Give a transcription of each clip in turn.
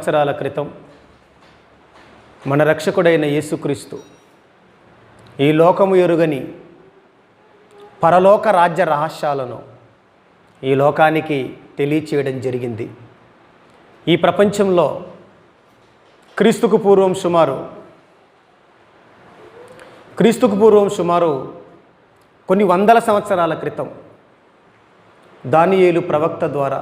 సంవత్సరాల క్రితం మన రక్షకుడైన యేసుక్రీస్తు ఈ లోకము ఎరుగని పరలోక రాజ్య రహస్యాలను ఈ లోకానికి తెలియచేయడం జరిగింది. ఈ ప్రపంచంలో క్రీస్తుకు పూర్వం సుమారు కొన్ని వందల సంవత్సరాల క్రితం దానియేలు ప్రవక్త ద్వారా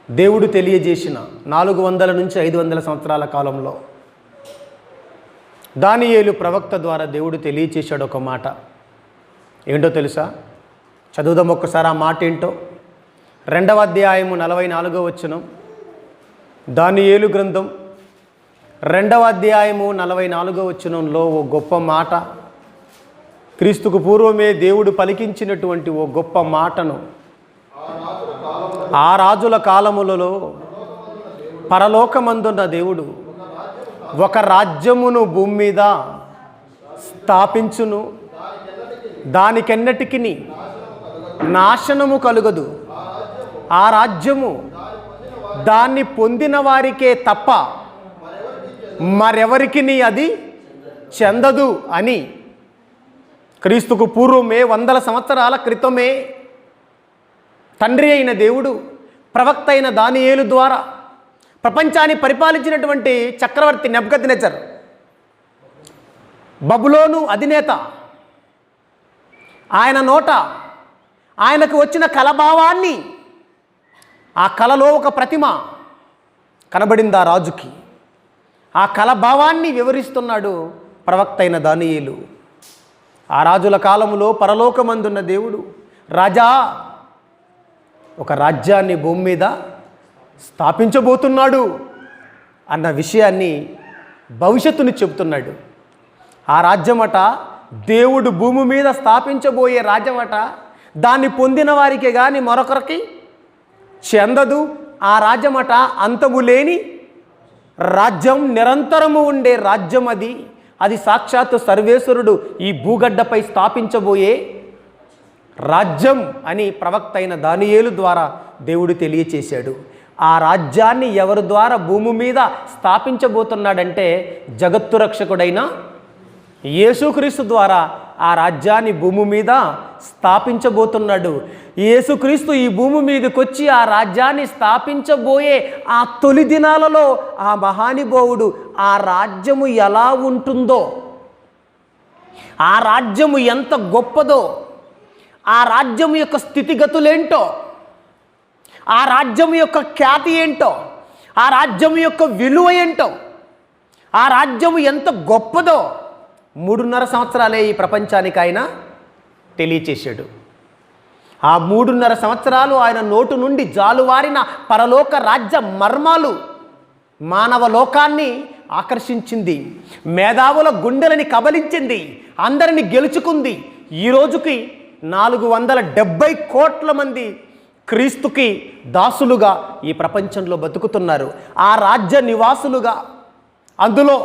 దేవుడు తెలియజేసిన 400 నుంచి 500 సంవత్సరాల కాలంలో దానియేలు ప్రవక్త ద్వారా దేవుడు తెలియచేశాడు ఒక మాట. ఏంటో తెలుసా? చదువుదాం ఒక్కసారి ఆ మాట ఏంటో. 2వ అధ్యాయము 44వ వచనం. దానియేలు గ్రంథం 2వ అధ్యాయము 44వ వచనంలో ఓ గొప్ప మాట, క్రీస్తుకు పూర్వమే దేవుడు పలికించినటువంటి ఓ గొప్ప మాటను, ఆ రాజుల కాలములలో పరలోకమందున్న దేవుడు ఒక రాజ్యమును భూమి మీద స్థాపించును, దానికెన్నటికి నాశనము కలుగదు. ఆ రాజ్యము దాన్ని పొందిన వారికే తప్ప మరెవరికి అది చెందదు అని క్రీస్తుకు పూర్వమే 100 సంవత్సరాల క్రితమే తండ్రి అయిన దేవుడు ప్రవక్త అయిన దానియేలు ద్వారా ప్రపంచాన్ని పరిపాలించినటువంటి చక్రవర్తి నెబుకద్నెజర్, బబులోను అధినేత, ఆయన నోట ఆయనకు వచ్చిన కలభావాన్ని, ఆ కలలో ఒక ప్రతిమ కనబడింది ఆ రాజుకి. ఆ కలభావాన్ని వివరిస్తున్నాడు ప్రవక్త అయిన దానియేలు. ఆ రాజుల కాలములో పరలోకమందున్న దేవుడు రాజా ఒక రాజ్యాన్ని భూమి మీద స్థాపించబోతున్నాడు అన్న విషయాన్ని, భవిష్యత్తుని చెబుతున్నాడు. ఆ రాజ్యమట దేవుడు భూమి మీద స్థాపించబోయే రాజ్యమట, దాన్ని పొందిన వారికే కానీ మరొకరికి చెందదు. ఆ రాజ్యమట అంతము లేని రాజ్యం, నిరంతరము ఉండే రాజ్యం. అది సాక్షాత్తు సర్వేశ్వరుడు ఈ భూగడ్డపై స్థాపించబోయే రాజ్యం అని ప్రవక్త అయిన దానియేలు ద్వారా దేవుడు తెలియచేశాడు. ఆ రాజ్యాన్ని ఎవరి ద్వారా భూమి మీద స్థాపించబోతున్నాడంటే జగత్తు రక్షకుడైన యేసుక్రీస్తు ద్వారా ఆ రాజ్యాన్ని భూమి మీద స్థాపించబోతున్నాడు. యేసుక్రీస్తు ఈ భూమి మీదకి వచ్చి ఆ రాజ్యాన్ని స్థాపించబోయే ఆ తొలి దినాలలో ఆ మహానుభావుడు ఆ రాజ్యము ఎలా ఉంటుందో, ఆ రాజ్యము ఎంత గొప్పదో, ఆ రాజ్యం యొక్క స్థితిగతులేంటో, ఆ రాజ్యం యొక్క ఖ్యాతి ఏంటో, ఆ రాజ్యం యొక్క విలువ ఏంటో, ఆ రాజ్యము ఎంత గొప్పదో 3.5 సంవత్సరాలే ఈ ప్రపంచానికి ఆయన తెలియచేశాడు. ఆ 3.5 సంవత్సరాలు ఆయన నోటు నుండి జాలువారిన పరలోక రాజ్య మర్మాలు మానవ లోకాన్ని ఆకర్షించింది, మేధావుల గుండెలని కబలించింది, అందరిని గెలుచుకుంది. ఈ రోజుకి 470 కోట్ల మంది క్రీస్తుకి దాసులుగా ఈ ప్రపంచంలో బతుకుతున్నారు, ఆ రాజ్య నివాసులుగా. అందులో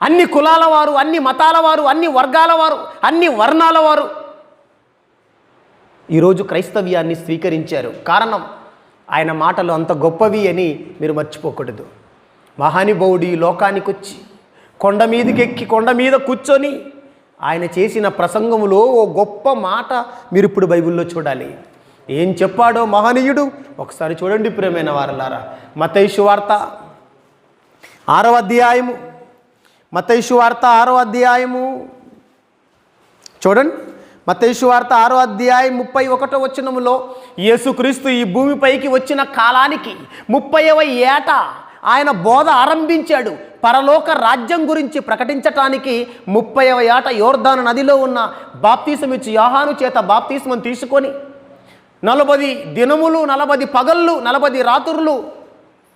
అన్ని కులాల వారు, అన్ని మతాల వారు, అన్ని వర్గాల వారు, అన్ని వర్ణాల వారు ఈరోజు క్రైస్తవ్యాన్ని స్వీకరించారు. కారణం ఆయన మాటలు అంత గొప్పవి అని మీరు మర్చిపోకూడదు. మహానుభావుడు ఈ లోకానికి వచ్చి కొండ మీదకి ఎక్కి కొండ మీద కూర్చొని ఆయన చేసిన ప్రసంగములో ఓ గొప్ప మాట మీరు ఇప్పుడు బైబిల్లో చూడాలి. ఏం చెప్పాడో మహనీయుడు ఒకసారి చూడండి ప్రియమైన వారలారా. మత్తయి సువార్త 6వ అధ్యాయము, మత్తయి సువార్త 6వ అధ్యాయము చూడండి. మత్తయి సువార్త 6వ అధ్యాయం 31వ వచనములో యేసుక్రీస్తు ఈ భూమిపైకి వచ్చిన కాలానికి 30వ ఏట ఆయన బోధ ఆరంభించాడు. పరలోక రాజ్యం గురించి ప్రకటించటానికి 30వ ఏట యోర్దాను నదిలో ఉన్న బాప్తీసమిచ్చి యోహాను చేత బాప్తీస్మం తీసుకొని 40 దినములు 40 పగళ్ళు 40 రాత్రులు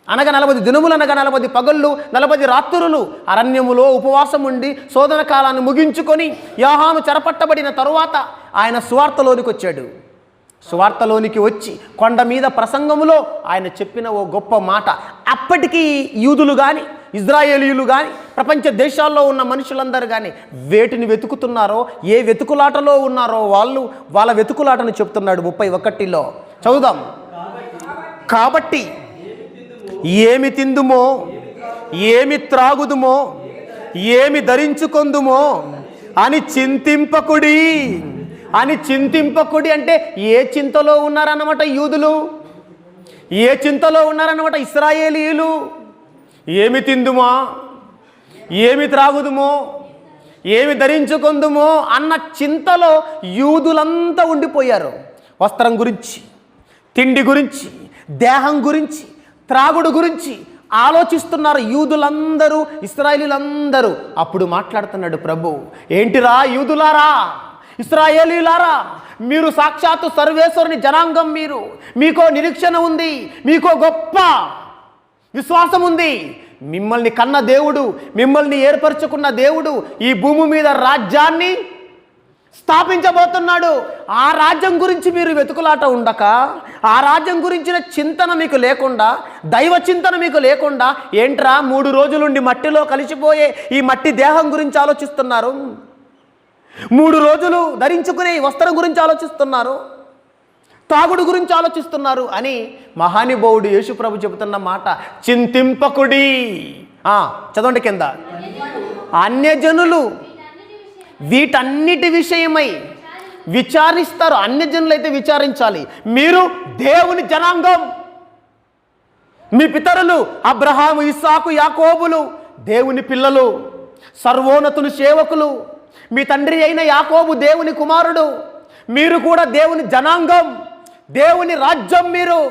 అనగా 40 దినములు అనగా 40 పగళ్ళు 40 రాత్రులు అరణ్యములో ఉపవాసం ఉండి శోధన కాలాన్ని ముగించుకొని యోహాను చెరపట్టబడిన తరువాత ఆయన సువార్తలోనికి వచ్చాడు. సువార్తలోనికి వచ్చి కొండ మీద ప్రసంగములో ఆయన చెప్పిన ఓ గొప్ప మాట, అప్పటికీ యూదులు కానీ ఇజ్రాయేలీయులు కానీ ప్రపంచ దేశాల్లో ఉన్న మనుషులందరూ కానీ వేటిని వెతుకుతున్నారో, ఏ వెతుకులాటలో ఉన్నారో వాళ్ళ వెతుకులాటను చెప్తున్నాడు 31లో. చదువుదాం. కాబట్టి ఏమి తిందుమో, ఏమి త్రాగుదుమో, ఏమి ధరించుకొందుమో అని చింతింపకుడి. అని చింతింపకుడి అంటే ఏ చింతలో ఉన్నారన్నమాట యూదులు, ఏ చింతలో ఉన్నారన్నమాట ఇశ్రాయేలీయులు. ఏమి తిందుమా, ఏమి త్రాగుదుమో, ఏమి ధరించుకొందుమో అన్న చింతలో యూదులంతా ఉండిపోయారు. వస్త్రం గురించి, తిండి గురించి, దేహం గురించి, త్రాగుడు గురించి ఆలోచిస్తున్నారు యూదులందరూ, ఇశ్రాయేలీలందరూ. అప్పుడు మాట్లాడుతున్నాడు ప్రభు, ఏంటిరా యూదులారా, ఇశ్రాయేలీలారా, మీరు సాక్షాత్తు సర్వేశ్వరుని జనాంగం, మీకో నిరీక్షణ ఉంది, మీకో గొప్ప విశ్వాసం ఉంది. మిమ్మల్ని కన్న దేవుడు, మిమ్మల్ని ఏర్పరచుకున్న దేవుడు ఈ భూమి మీద రాజ్యాన్ని స్థాపించబోతున్నాడు. ఆ రాజ్యం గురించి మీరు వెతుకులాట ఉండక, ఆ రాజ్యం గురించిన చింతన మీకు లేకుండా, దైవ చింతన మీకు లేకుండా, ఏంట్రా 3 రోజులుండి మట్టిలో కలిసిపోయే ఈ మట్టి దేహం గురించి ఆలోచిస్తున్నారు, 3 రోజులు ధరించుకునే ఈ వస్త్రం గురించి ఆలోచిస్తున్నారు, తాగుడు గురించి ఆలోచిస్తున్నారు అని మహానుభావుడు యేసుప్రభు చెబుతున్న మాట. చింతింపకుడి. చదవండి కింద. అన్యజనులు వీటన్నిటి విషయమై విచారిస్తారు. అన్యజనులు అయితే విచారించాలి. మీరు దేవుని జనాంగం, మీ పితరులు అబ్రహాము, ఇస్సాకు, యాకోబులు దేవుని పిల్లలు, సర్వోన్నతుని సేవకులు. మీ తండ్రి అయిన యాకోబు దేవుని కుమారుడు. మీరు కూడా దేవుని జనాంగం, దేవుని రాజ్యం, మీరు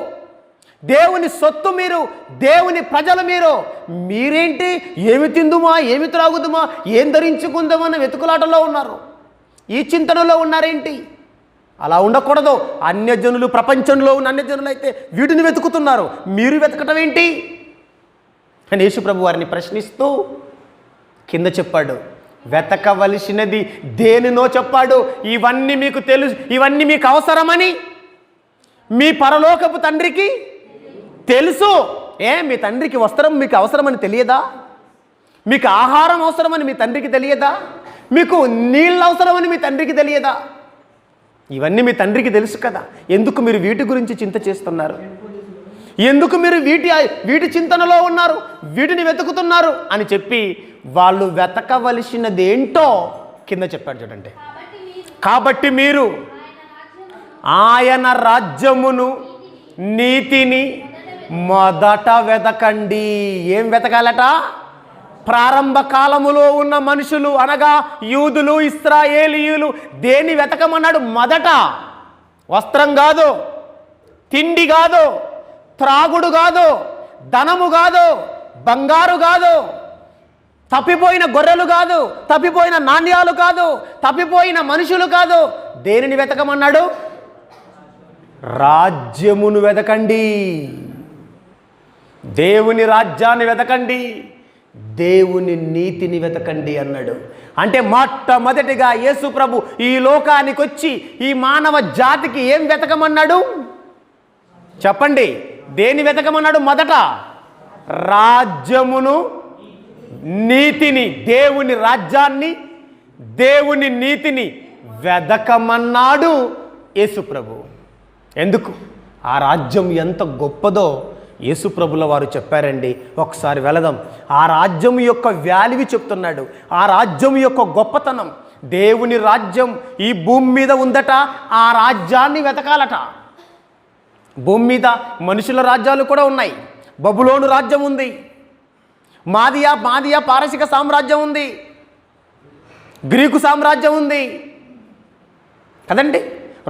దేవుని సొత్తు, మీరు దేవుని ప్రజలు. మీరేంటి ఏమి తిందుమా, ఏమి త్రాగుదుమా, ఏం ధరించుకుందామన్న వెతుకులాటలో ఉన్నారు, ఈ చింతనలో ఉన్నారేంటి? అలా ఉండకూడదు. అన్యజనులు, ప్రపంచంలో ఉన్న అన్యజనులు అయితే వీటిని వెతుకుతున్నారు, మీరు వెతకటం ఏంటి అని యేసుప్రభు వారిని ప్రశ్నిస్తూ కింద చెప్పాడు. వెతకవలసినది దేనినో చెప్పాడు. ఇవన్నీ మీకు తెలుసు, ఇవన్నీ మీకు అవసరమని మీ పరలోకపు తండ్రికి తెలుసు. మీ తండ్రికి వస్త్రం మీకు అవసరమని తెలియదా? మీకు ఆహారం అవసరమని మీ తండ్రికి తెలియదా? మీకు నీళ్ళు అవసరమని మీ తండ్రికి తెలియదా? ఇవన్నీ మీ తండ్రికి తెలుసు కదా. ఎందుకు మీరు వీటి గురించి చింత చేస్తున్నారు? ఎందుకు మీరు వీటి చింతనలో ఉన్నారు, వీటిని వెతుకుతున్నారు అని చెప్పి వాళ్ళు వెతకవలసినదేంటో కింద చెప్పాడు. చూడండి. కాబట్టి మీరు ఆయన రాజ్యమును, నీతిని మొదట వెతకండి. ఏం వెతకాలట? ప్రారంభ కాలములో ఉన్న మనుషులు అనగా యూదులు, ఇశ్రాయేలీయులు దేన్ని వెతకమన్నాడు? మొదట వస్త్రం కాదు, తిండి కాదు, త్రాగుడు కాదు, ధనము కాదు, బంగారు కాదు, తప్పిపోయిన గొర్రెలు కాదు, తప్పిపోయిన నాణ్యాలు కాదు, తప్పిపోయిన మనుషులు కాదు. దేనిని వెతకమన్నాడు? రాజ్యమును వెతకండి, దేవుని రాజ్యాన్ని వెతకండి, దేవుని నీతిని వెతకండి అన్నాడు. అంటే మొట్టమొదటిగా యేసు ప్రభు ఈ లోకానికి వచ్చి ఈ మానవ జాతికి ఏం వెతకమన్నాడు చెప్పండి? దేని వెతకమన్నాడు? మొదట రాజ్యమును, నీతిని, దేవుని రాజ్యాన్ని, దేవుని నీతిని వెతకమన్నాడు యేసు ప్రభు. ఎందుకు? ఆ రాజ్యం ఎంత గొప్పదో యేసుప్రభుల వారు చెప్పారండి. ఒకసారి వెళదాం. ఆ రాజ్యం యొక్క వాల్యూ చెప్తున్నాడు, ఆ రాజ్యం యొక్క గొప్పతనం. దేవుని రాజ్యం ఈ భూమి మీద ఉందట, ఆ రాజ్యాన్ని వెతకాలట. భూమి మీద మనుషుల రాజ్యాలు కూడా ఉన్నాయి. బబులోను రాజ్యం ఉంది, మాదియా పారసిక సామ్రాజ్యం ఉంది, గ్రీకు సామ్రాజ్యం ఉంది కదండి,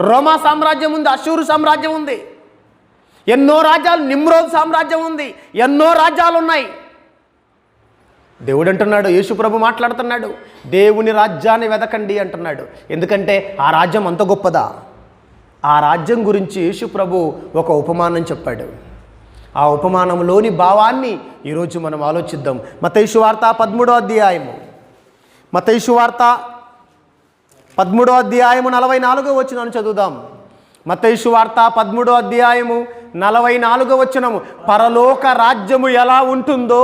రోమా సామ్రాజ్యం ఉంది, అషూరు సామ్రాజ్యం ఉంది, ఎన్నో రాజ్యాలు, నిమ్రోద్ సామ్రాజ్యం ఉంది, ఎన్నో రాజ్యాలు ఉన్నాయి. దేవుడు అంటున్నాడు, యేసుప్రభు మాట్లాడుతున్నాడు, దేవుని రాజ్యాన్ని వెతకండి అంటున్నాడు. ఎందుకంటే ఆ రాజ్యం అంత గొప్పదా? ఆ రాజ్యం గురించి యేసుప్రభు ఒక ఉపమానం చెప్పాడు. ఆ ఉపమానంలోని భావాన్ని ఈరోజు మనం ఆలోచిద్దాం. మత్తయి సువార్త 13వ అధ్యాయము, మత్తయి సువార్త 13వ అధ్యాయము 44వ వచనం చదువుదాం. మత్తయి సువార్త 13వ అధ్యాయము 44వ వచనము. పరలోక రాజ్యము ఎలా ఉంటుందో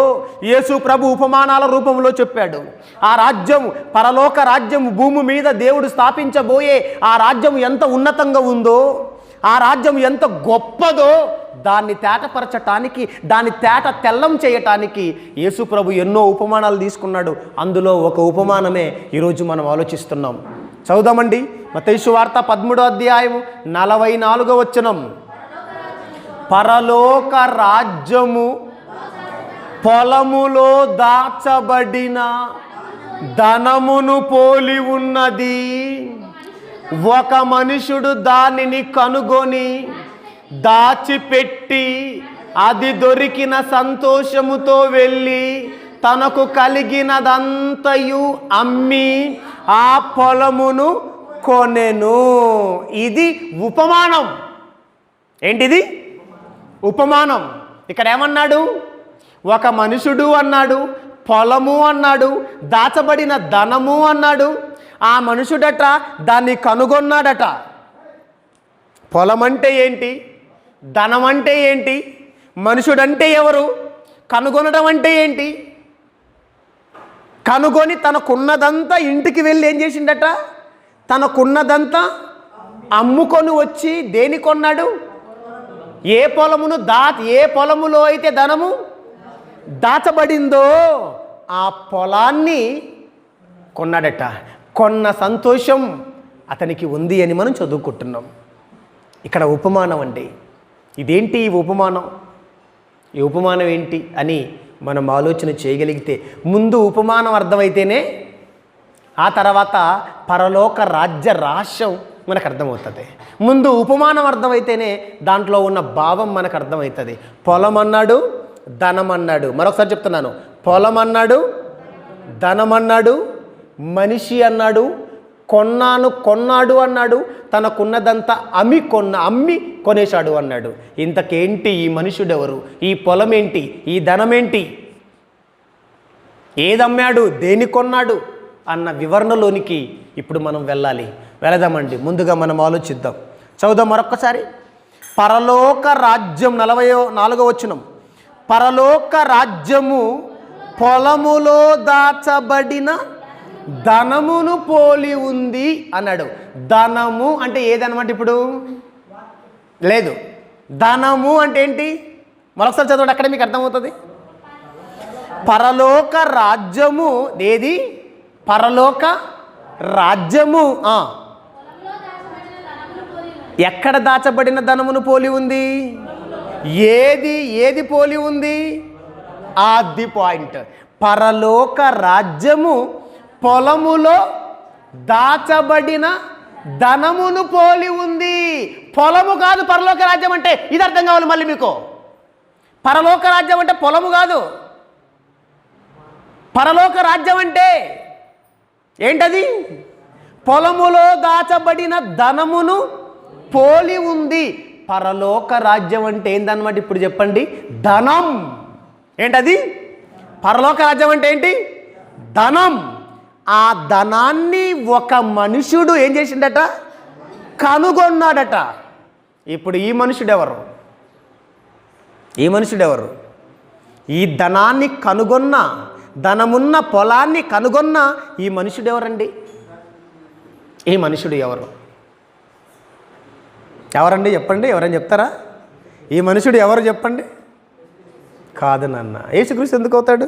యేసు ప్రభు ఉపమానాల రూపంలో చెప్పాడు. ఆ రాజ్యం, పరలోక రాజ్యం, భూమి మీద దేవుడు స్థాపించబోయే ఆ రాజ్యం ఎంత ఉన్నతంగా ఉందో, ఆ రాజ్యం ఎంత గొప్పదో దాన్ని తేటపరచటానికి, దాన్ని తేట తెల్లం చేయటానికి యేసు ప్రభు ఎన్నో ఉపమానాలు తీసుకున్నాడు. అందులో ఒక ఉపమానమే ఈరోజు మనం ఆలోచిస్తున్నాం. చదువుదామండి. మత్తయి సువార్త 13వ అధ్యాయం 44వ వచనం. పరలోక రాజ్యము పొలములో దాచబడిన ధనమును పోలి ఉన్నది. ఒక మనుషుడు దానిని కనుగొని దాచిపెట్టి అది దొరికిన సంతోషముతో వెళ్ళి తనకు కలిగినదంతయు అమ్మి ఆ పొలమును కొనెను. ఇది ఉపమానం. ఏంటిది? ఉపమానం. ఇక్కడ ఏమన్నాడు? ఒక మనుషుడు అన్నాడు, పొలము అన్నాడు, దాచబడిన ధనము అన్నాడు. ఆ మనుషుడట దాన్ని కనుగొన్నాడట. పొలం అంటే ఏంటి? ధనం అంటే ఏంటి? మనుషుడంటే ఎవరు? కనుగొనడం అంటే ఏంటి? కనుగొని తనకున్నదంతా ఇంటికి వెళ్ళి ఏం చేసిండట? తనకున్నదంతా అమ్ముకొని వచ్చి దేని కొన్నాడు? ఏ పొలములో అయితే ధనము దాచబడిందో ఆ పొలాన్ని కొన్నాడట. కొన్న సంతోషం అతనికి ఉంది అని మనం చదువుకుంటున్నాం. ఇక్కడ ఉపమానం అండి. ఇదేంటి ఈ ఉపమానం? ఈ ఉపమానం ఏంటి అని మనం ఆలోచన చేయగలిగితే, ముందు ఉపమానం అర్థమైతేనే ఆ తర్వాత పరలోక రాజ్య రహస్యం మనకు అర్థమవుతుంది. ముందు ఉపమానం అర్థమైతేనే దాంట్లో ఉన్న భావం మనకు అర్థమవుతుంది. పొలం అన్నాడు, ధనం అన్నాడు. మరొకసారి చెప్తున్నాను. పొలం అన్నాడు, ధనం అన్నాడు, మనిషి అన్నాడు, కొన్నాడు అన్నాడు, తనకున్నదంతా అమ్మి కొనేశాడు అన్నాడు. ఇంతకేంటి ఈ మనుషుడెవరు? ఈ పొలం ఏంటి? ఈ ధనం ఏంటి? ఏదమ్మాడు? దేని కొన్నాడు అన్న వివరణలోనికి ఇప్పుడు మనం వెళదామండి. ముందుగా మనం ఆలోచిద్దాం. చదువుదాం మరొక్కసారి. పరలోక రాజ్యం 44వ వచనం. పరలోక రాజ్యము పొలములో దాచబడిన ధనమును పోలి ఉంది అన్నాడు. ధనము అంటే ఏదన్నమాట? ఇప్పుడు లేదు. ధనము అంటే ఏంటి? మరొకసారి చదవండి, అక్కడ మీకు అర్థమవుతుంది. పరలోక రాజ్యము ఏది? పరలోక రాజ్యము ఎక్కడ దాచబడిన ధనమును పోలి ఉంది? ఏది పోలి ఉంది? అది పాయింట్. పరలోక రాజ్యము పొలములో దాచబడిన ధనమును పోలి ఉంది. పొలము కాదు పరలోక రాజ్యం అంటే. ఇది అర్థం కావాలి మళ్ళీ మీకు. పరలోక రాజ్యం అంటే పొలము కాదు. పరలోక రాజ్యం అంటే ఏంటది? పొలములో దాచబడిన ధనమును పోలి ఉంది. పరలోక రాజ్యం అంటే ఏందన్నమాట? ఇప్పుడు చెప్పండి. ధనం. ఏంటది? పరలోక రాజ్యం అంటే ఏంటి? ధనం. ఆ ధనాన్ని ఒక మనుషుడు ఏం చేసిండట? కనుగొన్నాడట. ఇప్పుడు ఈ మనుషుడెవరు? ఈ ధనాన్ని కనుగొన్న, ధనమున్న పొలాన్ని కనుగొన్న ఈ మనుషుడెవరండి? ఈ మనుషుడు ఎవరండి? చెప్పండి. ఎవరైనా చెప్తారా? ఈ మనుషుడు ఎవరు చెప్పండి? కాదు నాన్న. యేసుక్రీస్తు ఎందుకు అవుతాడు?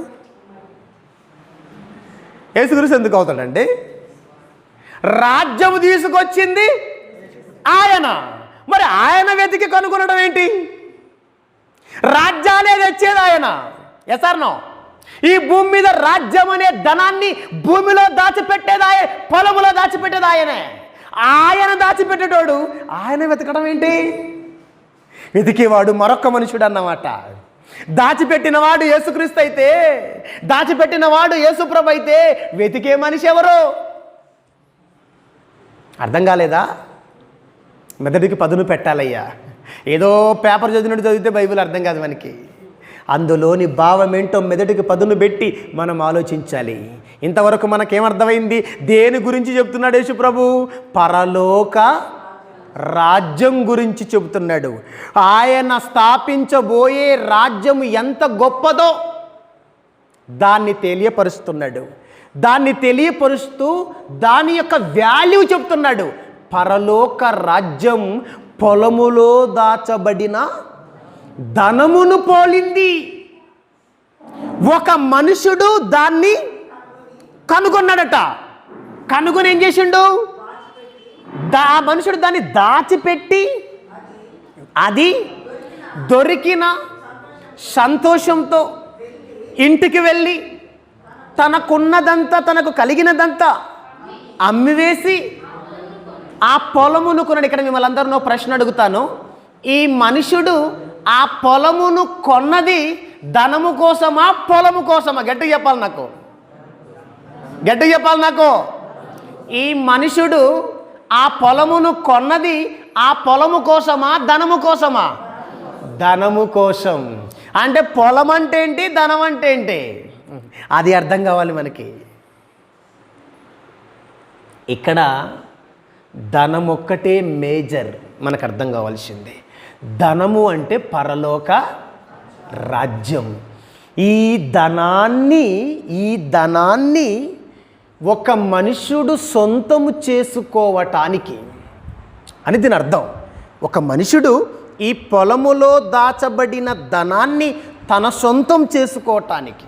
యేసుక్రీస్తు ఎందుకు అవుతాడండి? రాజ్యము తీసుకొచ్చింది ఆయన. మరి ఆయన వెతికి కనుగొనడం ఏంటి? రాజ్యాలే తెచ్చేది ఆయన. Yes or no? ఈ భూమి మీద రాజ్యం అనే ధనాన్ని భూమిలో దాచిపెట్టేది ఆయన, పొలములో దాచిపెట్టేది ఆయనే. ఆయన దాచిపెట్టేటోడు ఆయన వెతకడం ఏంటి? వెతికేవాడు మరొక మనుషుడు అన్నమాట. దాచిపెట్టినవాడు యేసుక్రీస్తు అయితే, దాచిపెట్టినవాడు యేసుప్రభు అయితే, వెతికే మనిషి ఎవరు? అర్థం కాలేదా? మెదడుకి పదును పెట్టాలయ్యా. ఏదో పేపర్ చదివినట్టు చదివితే బైబిల్ అర్థం కాదు మనకి. అందులోని భావం ఏంటో మెదడుకి పదును పెట్టి మనం ఆలోచించాలి. ఇంతవరకు మనకేమర్థమైంది? దేని గురించి చెప్తున్నాడు యేసు ప్రభు? పరలోక రాజ్యం గురించి చెబుతున్నాడు. ఆయన స్థాపించబోయే రాజ్యం ఎంత గొప్పదో దాన్ని తెలియపరుస్తున్నాడు. దాన్ని తెలియపరుస్తూ దాని యొక్క వాల్యూ చెప్తున్నాడు. పరలోక రాజ్యం పొలములో దాచబడిన ధనమును పోలింది. ఒక మనుషుడు దాన్ని కనుగొన్నాడట. కనుగొని ఏం చేసిండు? ఆ మనుషుడు దాన్ని దాచిపెట్టి అది దొరికిన సంతోషంతో ఇంటికి వెళ్ళి తనకున్నదంతా, తనకు కలిగినదంతా అమ్మివేసి ఆ పొలమును కొన్నాడు. ఇక్కడ మిమ్మల్ని అందరూ ప్రశ్న అడుగుతాను. ఈ మనుషుడు ఆ పొలమును కొన్నది ధనము కోసమా, పొలము కోసమా? గట్టిగా చెప్పాలి నాకు, గట్టిగా చెప్పాలి నాకు. ఈ మనుషుడు ఆ పొలమును కొన్నది ఆ పొలము కోసమా, ధనము కోసమా? ధనము కోసం. అంటే పొలం అంటే ఏంటి, ధనం అంటే ఏంటి, అది అర్థం కావాలి మనకి. ఇక్కడ ధనం ఒక్కటే మేజర్ మనకు అర్థం కావాల్సింది. ధనము అంటే పరలోక రాజ్యం. ఈ ధనాన్ని ఒక మనుష్యుడు సొంతము చేసుకోవటానికి అని దీని అర్థం. ఒక మనుషుడు ఈ పొలములో దాచబడిన ధనాన్ని తన సొంతం చేసుకోవటానికి,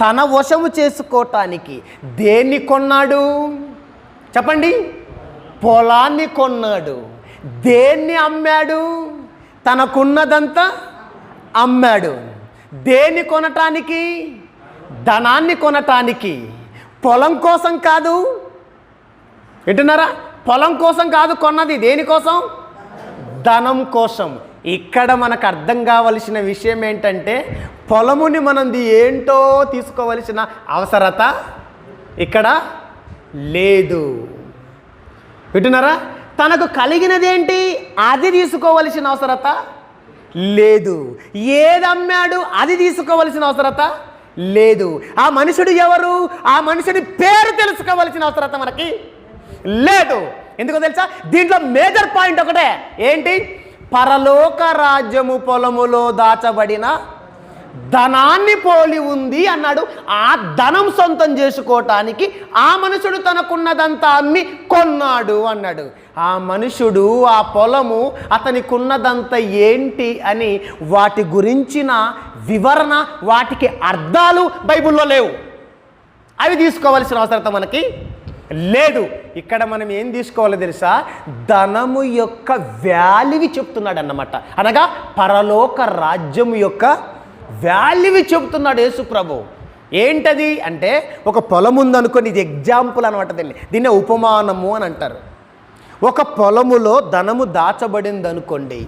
తన వశము చేసుకోవటానికి దేన్ని కొన్నాడు చెప్పండి? పొలాన్ని కొన్నాడు. దేన్ని అమ్మాడు? తనకున్నదంతా అమ్మాడు. దేన్ని కొనటానికి? ధనాన్ని కొనటానికి. పొలం కోసం కాదు, వింటున్నారా? పొలం కోసం కాదు కొన్నది. దేనికోసం? ధనం కోసం. ఇక్కడ మనకు అర్థం కావలసిన విషయం ఏంటంటే, పొలముని మనది ఏంటో తీసుకోవలసిన అవసరత ఇక్కడ లేదు. వింటున్నారా? తనకు కలిగినదేంటి అది తీసుకోవలసిన అవసరత లేదు. ఏది అమ్మాడు అది తీసుకోవలసిన అవసరత లేదు. ఆ మనుషుడు ఎవరు? ఆ మనుషుడి పేరు తెలుసుకోవలసిన అవసరత మనకి లేదు. ఎందుకో తెలుసా? దీంట్లో మేజర్ పాయింట్ ఒకటే. ఏంటి? పరలోక రాజ్యము పొలములో దాచబడిన ధనాన్ని పోలి ఉంది అన్నాడు. ఆ ధనం సొంతం చేసుకోవటానికి ఆ మనుషుడు తనకున్నదంతా అమ్మి కొన్నాడు అన్నాడు. ఆ మనుషుడు, ఆ పొలము, అతనికి ఉన్నదంతా ఏంటి అని వాటి గురించిన వివరణ, వాటికి అర్థాలు బైబిల్లో లేవు. అవి తీసుకోవాల్సిన అవసరత మనకి లేదు. ఇక్కడ మనం ఏం తీసుకోవాలో తెలుసా? ధనము యొక్క వాల్యూవి చెప్తున్నాడు అన్నమాట. అనగా పరలోక రాజ్యము యొక్క వాల్యూవి చెప్తున్నాడు యేసు ప్రభు. ఏంటది అంటే, ఒక పొలం ఉందనుకోని, ఇది ఎగ్జాంపుల్ అనమాట. దీన్ని ఉపమానము అని అంటారు. ఒక పొలములో ధనము దాచబడింది అనుకోండి.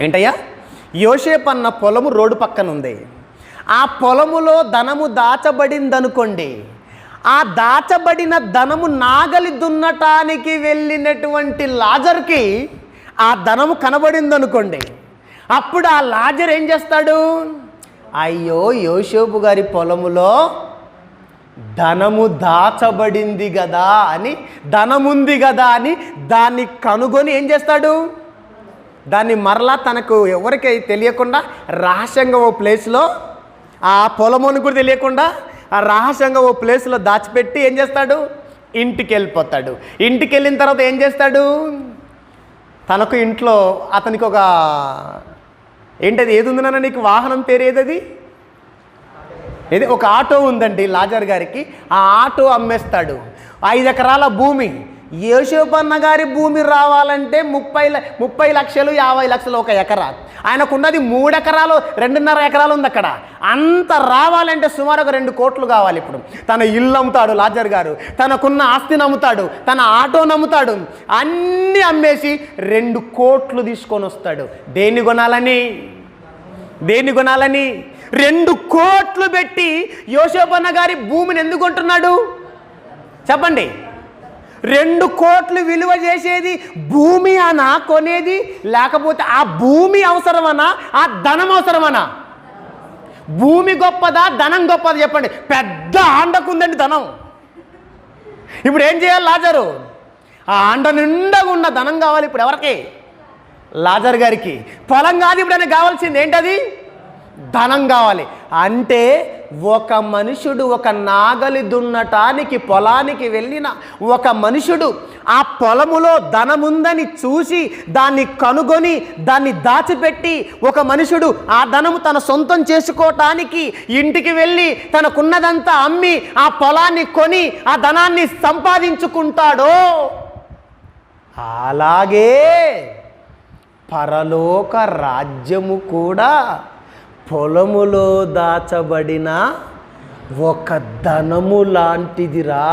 ఏంటయ్యా? యోసేపు అన్న పొలము రోడ్డు పక్కన ఉంది. ఆ పొలములో ధనము దాచబడింది అనుకోండి. ఆ దాచబడిన ధనము నాగలి దున్నటానికి వెళ్ళినటువంటి లాజర్కి ఆ ధనము కనబడింది అనుకోండి. అప్పుడు ఆ లాజర్ ఏం చేస్తాడు? అయ్యో, యోసేపు గారి పొలములో ధనము దాచబడింది కదా అని, ధనముంది కదా అని దాన్ని కనుగొని ఏం చేస్తాడు? దాన్ని మరలా తనకు ఎవరికి తెలియకుండా రహస్యంగా ఓ ప్లేస్లో, ఆ పొలముని కూడా తెలియకుండా ఆ రహస్యంగా ఓ ప్లేస్లో దాచిపెట్టి ఏం చేస్తాడు? ఇంటికి వెళ్ళిపోతాడు. ఇంటికి వెళ్ళిన తర్వాత ఏం చేస్తాడు? తనకు ఇంట్లో అతనికి ఒక ఏంటది, ఏది ఉందన్నా నీకు వాహనం పేరు ఏదది? ఏది? ఒక ఆటో ఉందండి లాజర్ గారికి. ఆ ఆటో అమ్మేస్తాడు. 5 ఎకరాల భూమి. యోసేపు అన్న గారి భూమి రావాలంటే 30 లక్షలు 50 లక్షలు ఒక ఎకరా. ఆయనకున్నది 3 ఎకరాలు 2.5 ఎకరాలు ఉంది అక్కడ. అంత రావాలంటే సుమారు ఒక 2 కోట్లు కావాలి. ఇప్పుడు తన ఇల్లు అమ్ముతాడు లాజర్ గారు, తనకున్న ఆస్తిని అమ్ముతాడు, తన ఆటోను అమ్ముతాడు, అన్నీ అమ్మేసి 2 కోట్లు తీసుకొని వస్తాడు. దేన్ని కొనాలని? 2 కోట్లు పెట్టి యోసేపు అన్న గారి భూమిని ఎందుకు కొంటున్నాడు చెప్పండి? 2 కోట్లు విలువ చేసేది భూమి అనా కొనేది, లేకపోతే ఆ భూమి అవసరమనా, ఆ ధనం అవసరమనా? భూమి గొప్పదా, ధనం గొప్పదా చెప్పండి? పెద్ద ఆండకుందండి ధనం. ఇప్పుడు ఏం చేయాలి లాజరు? ఆ ఆండ నిండగా ఉన్న ధనం కావాలి. ఇప్పుడు ఎవరికి? లాజర్ గారికి. పొలం కాదు ఇప్పుడు ఆయనకు కావాల్సింది. ఏంటది? ధనం కావాలి. అంటే ఒక మనుషుడు ఒక నాగలి దున్నటానికి పొలానికి వెళ్ళిన ఒక మనుషుడు ఆ పొలములో ధనముందని చూసి దాన్ని కనుగొని దాన్ని దాచిపెట్టి ఒక మనుషుడు ఆ ధనము తన సొంతం చేసుకోవటానికి ఇంటికి వెళ్ళి తనకున్నదంతా అమ్మి ఆ పొలాన్ని కొని ఆ ధనాన్ని సంపాదించుకుంటాడో అలాగే పరలోక రాజ్యము కూడా పొలములో దాచబడిన ఒక ధనము లాంటిదిరా.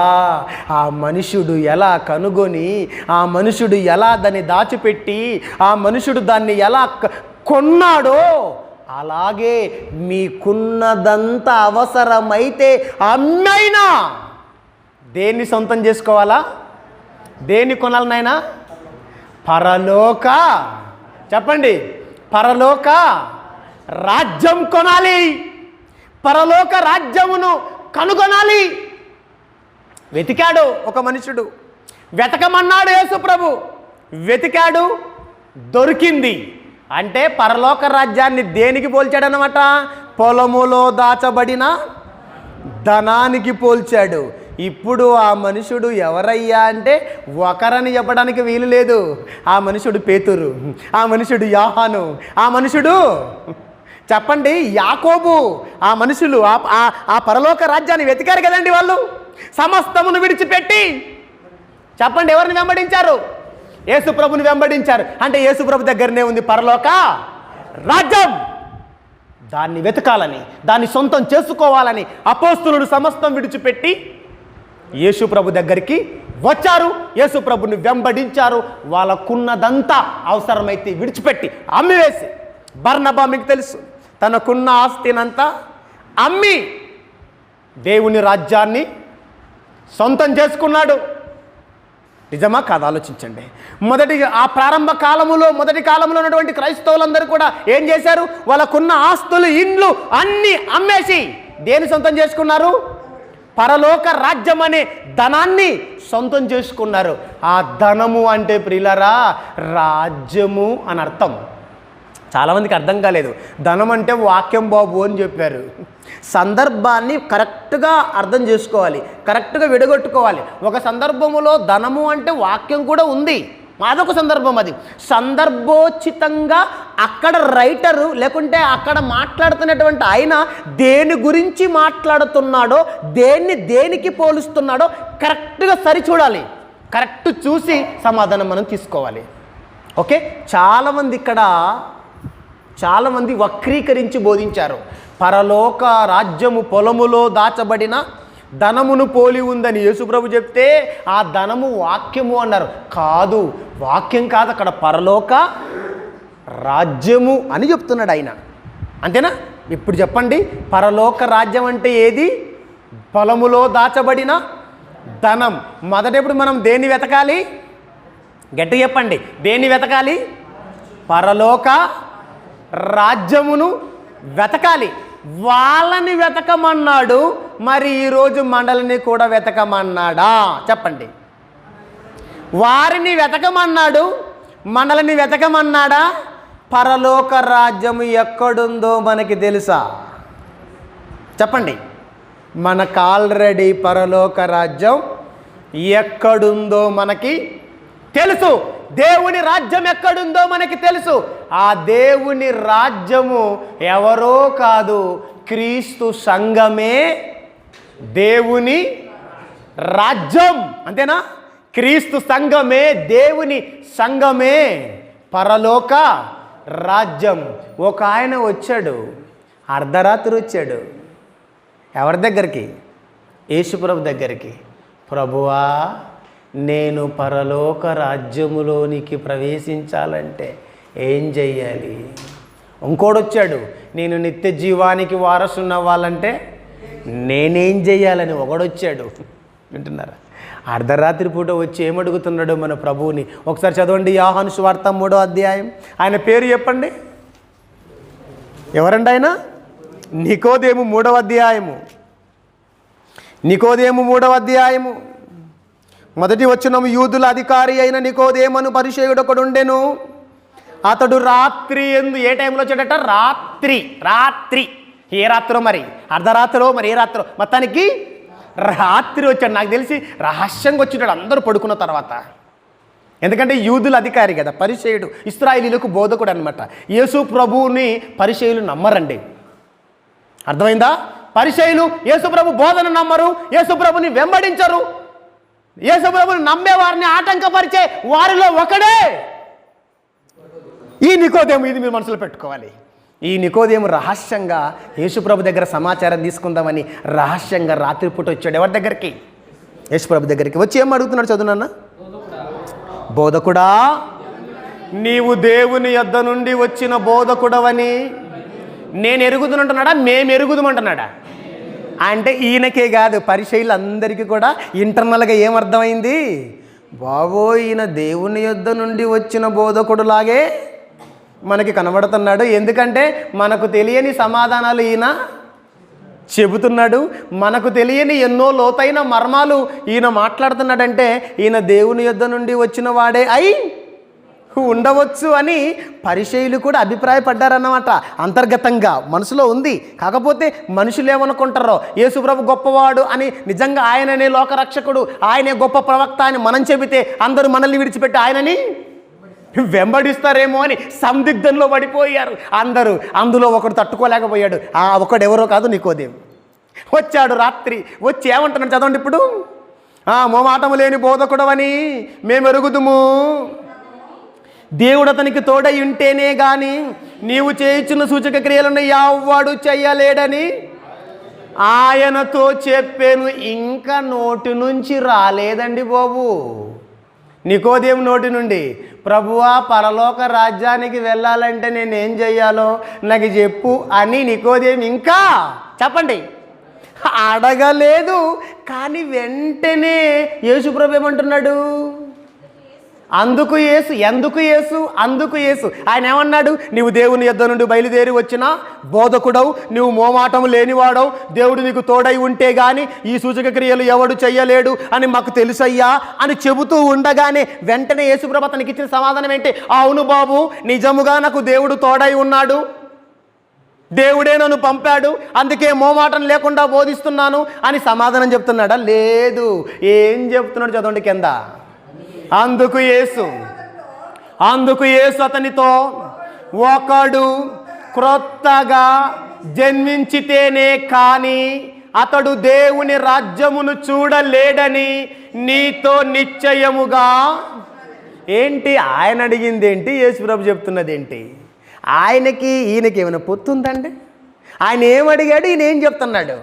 ఆ మనుషుడు ఎలా కనుగొని ఆ మనుషుడు ఎలా దాన్ని దాచిపెట్టి ఆ మనుషుడు దాన్ని ఎలా కొన్నాడో అలాగే మీకున్నదంతా అవసరమైతే అమ్మైనా దేన్ని సొంతం చేసుకోవాలా? దేన్ని కొనాలనైనా? పరలోక, చెప్పండి, పరలోక రాజ్యం కొనాలి, పరలోక రాజ్యమును కనుగొనాలి. వెతికాడు ఒక మనుషుడు, వెతకమన్నాడు యేసు ప్రభు, వెతికాడు, దొరికింది. అంటే పరలోక రాజ్యాన్ని దేనికి పోల్చాడనమాట? పొలములో దాచబడిన ధనానికి పోల్చాడు. ఇప్పుడు ఆ మనుషుడు ఎవరయ్యా అంటే ఒకరని చెప్పడానికి వీలు లేదు. ఆ మనుషుడు పేతురు, ఆ మనుషుడు యోహాను, ఆ మనుషుడు చెప్పండి యాకోబు. ఆ మనుషులు ఆ పరలోక రాజ్యాన్ని వెతికారు కదండి. వాళ్ళు సమస్తమును విడిచిపెట్టి చెప్పండి ఎవరిని వెంబడించారు? యేసు ప్రభుని వెంబడించారు. అంటే యేసు ప్రభు దగ్గరనే ఉంది పరలోక రాజ్యం. దాన్ని వెతకాలని, దాన్ని సొంతం చేసుకోవాలని అపోస్తులుడు సమస్తం విడిచిపెట్టి యేసు ప్రభు దగ్గరికి వచ్చారు, యేసు ప్రభుని వెంబడించారు. వాళ్ళకున్నదంతా అవసరమైతే విడిచిపెట్టి అమ్మివేసి, బర్నబా మీకు తెలుసు తనకున్న ఆస్తినంతా అమ్మి దేవుని రాజ్యాన్ని సొంతం చేసుకున్నాడు. నిజమా కాదా? ఆలోచించండి. ఆ ప్రారంభ కాలములో మొదటి కాలంలో ఉన్నటువంటి క్రైస్తవులందరూ కూడా ఏం చేశారు? వాళ్ళకున్న ఆస్తులు, ఇండ్లు అన్నీ అమ్మేసి దేని సొంతం చేసుకున్నారు? పరలోక రాజ్యం అనే ధనాన్ని సొంతం చేసుకున్నారు. ఆ ధనము అంటే ప్రియులారా రాజ్యము అని అర్థం. చాలామందికి అర్థం కాలేదు. ధనం అంటే వాక్యం బాబు అని చెప్పారు. సందర్భాన్ని కరెక్ట్గా అర్థం చేసుకోవాలి, కరెక్ట్గా విడగొట్టుకోవాలి. ఒక సందర్భములో ధనము అంటే వాక్యం కూడా ఉంది, అదొక సందర్భం. అది సందర్భోచితంగా అక్కడ రైటరు లేకుంటే అక్కడ మాట్లాడుతున్నటువంటి ఆయన దేని గురించి మాట్లాడుతున్నాడో, దేనికి పోలుస్తున్నాడో కరెక్ట్గా సరిచూడాలి. కరెక్ట్ చూసి సమాధానం మనం తీసుకోవాలి. ఓకే, చాలామంది వక్రీకరించి బోధించారు. పరలోక రాజ్యము పొలములో దాచబడిన ధనమును పోలి ఉందని యేసుప్రభు చెప్తే ఆ ధనము వాక్యము అన్నారు. కాదు, వాక్యం కాదు, అక్కడ పరలోక రాజ్యము అని చెప్తున్నాడు ఆయన. అంతేనా? ఇప్పుడు చెప్పండి, పరలోక రాజ్యం అంటే ఏది? పొలములో దాచబడిన ధనం. మొదటప్పుడు మనం దేన్ని వెతకాలి? గట్టి చెప్పండి, దేన్ని వెతకాలి? పరలోక రాజ్యమును వెతకాలి. వాళ్ళని వెతకమన్నాడు, మరి ఈరోజు మండలిని కూడా వెతకమన్నాడా? చెప్పండి. వారిని వెతకమన్నాడు, మండలిని వెతకమన్నాడా? పరలోక రాజ్యము ఎక్కడుందో మనకి తెలుసా? చెప్పండి. మనకు ఆల్రెడీ పరలోక రాజ్యం ఎక్కడుందో మనకి తెలుసు. దేవుని రాజ్యం ఎక్కడుందో మనకి తెలుసు. ఆ దేవుని రాజ్యము ఎవరో కాదు, క్రీస్తు సంఘమే దేవుని రాజ్యం. అంతేనా? క్రీస్తు సంఘమే దేవుని సంఘమే పరలోక రాజ్యం. ఒక ఆయన వచ్చాడు, అర్ధరాత్రి వచ్చాడు. ఎవరి దగ్గరికి? యేసుప్రభు దగ్గరికి. ప్రభువా, నేను పరలోక రాజ్యములోనికి ప్రవేశించాలంటే ఏం చెయ్యాలి? ఇంకోడు వచ్చాడు, నేను నిత్య జీవానికి వారసున్న వాళ్ళంటే నేనేం చెయ్యాలని ఒకడొచ్చాడు. వింటున్నారా? అర్ధరాత్రి పూట వచ్చి ఏమడుగుతున్నాడు మన ప్రభువుని? ఒకసారి చదవండి, యోహాను సువార్త 3వ అధ్యాయం. ఆయన పేరు చెప్పండి. ఎవరండి ఆయన? నికోదేము 3వ అధ్యాయము. నికోదేము 3వ అధ్యాయము మొదటి వచనము. యూదుల అధికారి అయిన నికోదేమను పరిసయ్యుడు ఒకడుండెను. అతడు రాత్రి ఎందు, ఏ టైంలో వచ్చాడట? రాత్రి ఏ రాత్రో మరి, అర్ధరాత్రో మరి, ఏ రాత్రో, మొత్తానికి రాత్రి వచ్చాడు. నాకు తెలిసి రహస్యంగా వచ్చాడు అందరూ పడుకున్న తర్వాత. ఎందుకంటే యూదుల అధికారి కదా, పరిసయ్యుడు, ఇశ్రాయేలీయులకు బోధకుడు అనమాట. యేసు ప్రభువుని పరిసయ్యులు నమ్మరండి. అర్థమైందా? పరిసయ్యులు యేసు ప్రభు బోధన నమ్మరు, యేసు ప్రభుని వెంబడించరు. యేసు ప్రభుని నమ్మే వారిని ఆటంకపరిచే వారిలో ఒకడే ఈ నికోదేము. ఇది మీరు మనసులో పెట్టుకోవాలి. ఈ నికోదేము రహస్యంగా యేసుప్రభు దగ్గర సమాచారం తీసుకుందామని రహస్యంగా రాత్రిపూట వచ్చాడు. ఎవరి దగ్గరికి? యేసుప్రభు దగ్గరికి వచ్చి ఏం అడుగుతున్నాడు? చదువునన్నా. బోధకుడా, నీవు దేవుని యొద్ద నుండి వచ్చిన బోధకుడవని నేను ఎరుగుదునంటున్నాడా, మేము ఎరుగుదమంటున్నాడా? అంటే ఈయనకే కాదు, పరిసయ్యులందరికీ కూడా ఇంటర్నల్గా ఏమర్థమైంది? బాబో, ఈయన దేవుని యొద్ద నుండి వచ్చిన బోధకుడులాగే మనకి కనబడుతున్నాడు. ఎందుకంటే మనకు తెలియని సమాధానాలు ఈయన చెబుతున్నాడు, మనకు తెలియని ఎన్నో లోతైన మర్మాలు ఈయన మాట్లాడుతున్నాడంటే ఈయన దేవుని యొద్ద నుండి వచ్చిన వాడే అయి ఉండవచ్చు అని పరిసయ్యులు కూడా అభిప్రాయపడ్డారన్నమాట. అంతర్గతంగా మనసులో ఉంది. కాకపోతే మనుషులు ఏమనుకుంటారో, యేసుప్రభు గొప్పవాడు అని, నిజంగా ఆయననే లోకరక్షకుడు, ఆయనే గొప్ప ప్రవక్త అని మనం చెబితే అందరూ మనల్ని విడిచిపెట్టి ఆయనని వెంబడిస్తారేమో అని సందిగ్ధంలో పడిపోయారు అందరూ. అందులో ఒకడు తట్టుకోలేకపోయాడు. ఆ ఒకడెవరో కాదు, నికోదేము వచ్చాడు రాత్రి. వచ్చి ఏమంటున్నాడు చదవండి ఇప్పుడు. మోమాటము లేని బోధకుడవని మేము ఎరుగుదుము, దేవుడు అతనికి తోడై ఉంటేనే గాని నీవు చేయుచున్న సూచక క్రియలను ఎవ్వడు చెయ్యలేడని ఆయనతో చెప్పాను. ఇంకా నోటి నుంచి రాలేదండి బాబు, నికోదేము నోటి నుండి, ప్రభువా పరలోక రాజ్యానికి వెళ్ళాలంటే నేనేం చెయ్యాలో నాకు చెప్పు అని నికోదేము ఇంకా చెప్పండి అడగలేదు. కానీ వెంటనే యేసుప్రభు ఏమంటున్నాడు? అందుకు యేసు, ఎందుకు యేసు, అందుకు యేసు. ఆయన ఏమన్నాడు? నీవు దేవుని యొద్ద నుండి బయలుదేరి వచ్చిన బోధకుడవు, నువ్వు మోమాటము లేనివాడవు, దేవుడు నీకు తోడై ఉంటే గాని ఈ సూచక క్రియలు ఎవడు చెయ్యలేడు అని మాకు తెలుసయ్యా అని చెబుతూ ఉండగానే వెంటనే యేసుప్రభు అతనికి ఇచ్చిన సమాధానం ఏంటి? అవును బాబు, నిజముగా నాకు దేవుడు తోడై ఉన్నాడు, దేవుడే నన్ను పంపాడు, అందుకే మోమాటం లేకుండా బోధిస్తున్నాను అని సమాధానం చెప్తున్నాడా? లేదు. ఏం చెప్తున్నాడు చదవండి కింద. అందుకు యేసు అతనితో, ఒకడు క్రొత్తగా జన్మించితేనే కానీ అతడు దేవుని రాజ్యమును చూడలేడని నీతో నిశ్చయముగా. ఏంటి ఆయన అడిగింది ఏంటి, యేసుప్రభు చెప్తున్నది ఏంటి? ఆయనకి ఈయనకి ఏమైనా పొత్తుందండి? ఆయన ఏమడిగాడు, ఈయన ఏం చెప్తున్నాడు?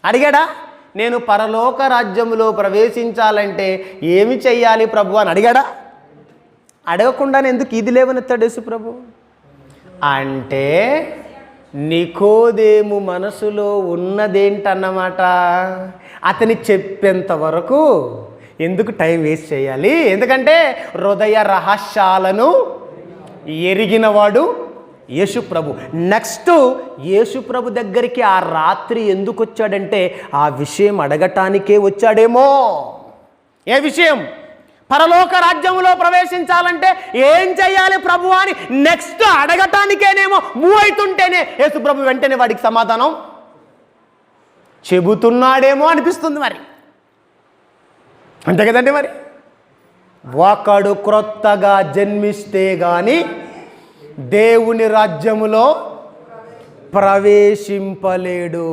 అడిగాడా? నేను పరలోక రాజ్యములో ప్రవేశించాలంటే ఏమి చెయ్యాలి ప్రభు అని అడిగాడా? అడగకుండానే ఎందుకు ఇది లేవనెత్తాడు యేసు ప్రభు? అంటే నికోదేము మనసులో ఉన్నదేంటన్నమాట. అతని చెప్పేంత వరకు ఎందుకు టైం వేస్ట్ చేయాలి? ఎందుకంటే హృదయ రహస్యాలను ఎరిగినవాడు యేసుప్రభు. నెక్స్ట్ యేసుప్రభు దగ్గరికి ఆ రాత్రి ఎందుకు వచ్చాడంటే ఆ విషయం అడగటానికే వచ్చాడేమో. ఏ విషయం? పరలోక రాజ్యంలో ప్రవేశించాలంటే ఏం చెయ్యాలి ప్రభు అని నెక్స్ట్ అడగటానికేనేమో మూవ్ అవుతుంటేనే యేసుప్రభు వెంటనే వాడికి సమాధానం చెబుతున్నాడేమో అనిపిస్తుంది. మరి అంతే కదండి. మరి ఒకడు క్రొత్తగా జన్మిస్తే గాని దేవుని రాజ్యములో ప్రవేశింపలేడు.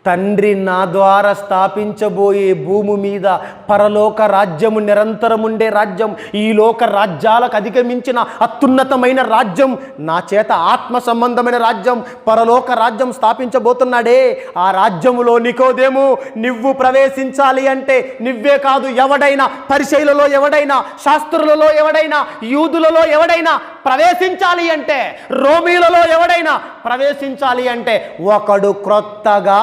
తండ్రి నా ద్వారా స్థాపించబోయే భూమి మీద పరలోక రాజ్యము నిరంతరం ఉండే రాజ్యం, ఈ లోక రాజ్యాలకు అధిగమించిన అత్యున్నతమైన రాజ్యం, నా చేత ఆత్మ సంబంధమైన రాజ్యం, పరలోక రాజ్యం స్థాపించబోతున్నాడే. ఆ రాజ్యములో నికోదేము నువ్వు ప్రవేశించాలి అంటే నువ్వే కాదు, ఎవడైనా, పరిసయ్యులలో ఎవడైనా, శాస్త్రులలో ఎవడైనా, యూదులలో ఎవడైనా ప్రవేశించాలి అంటే, రోమీలలో ఎవడైనా ప్రవేశించాలి అంటే ఒకడు క్రొత్తగా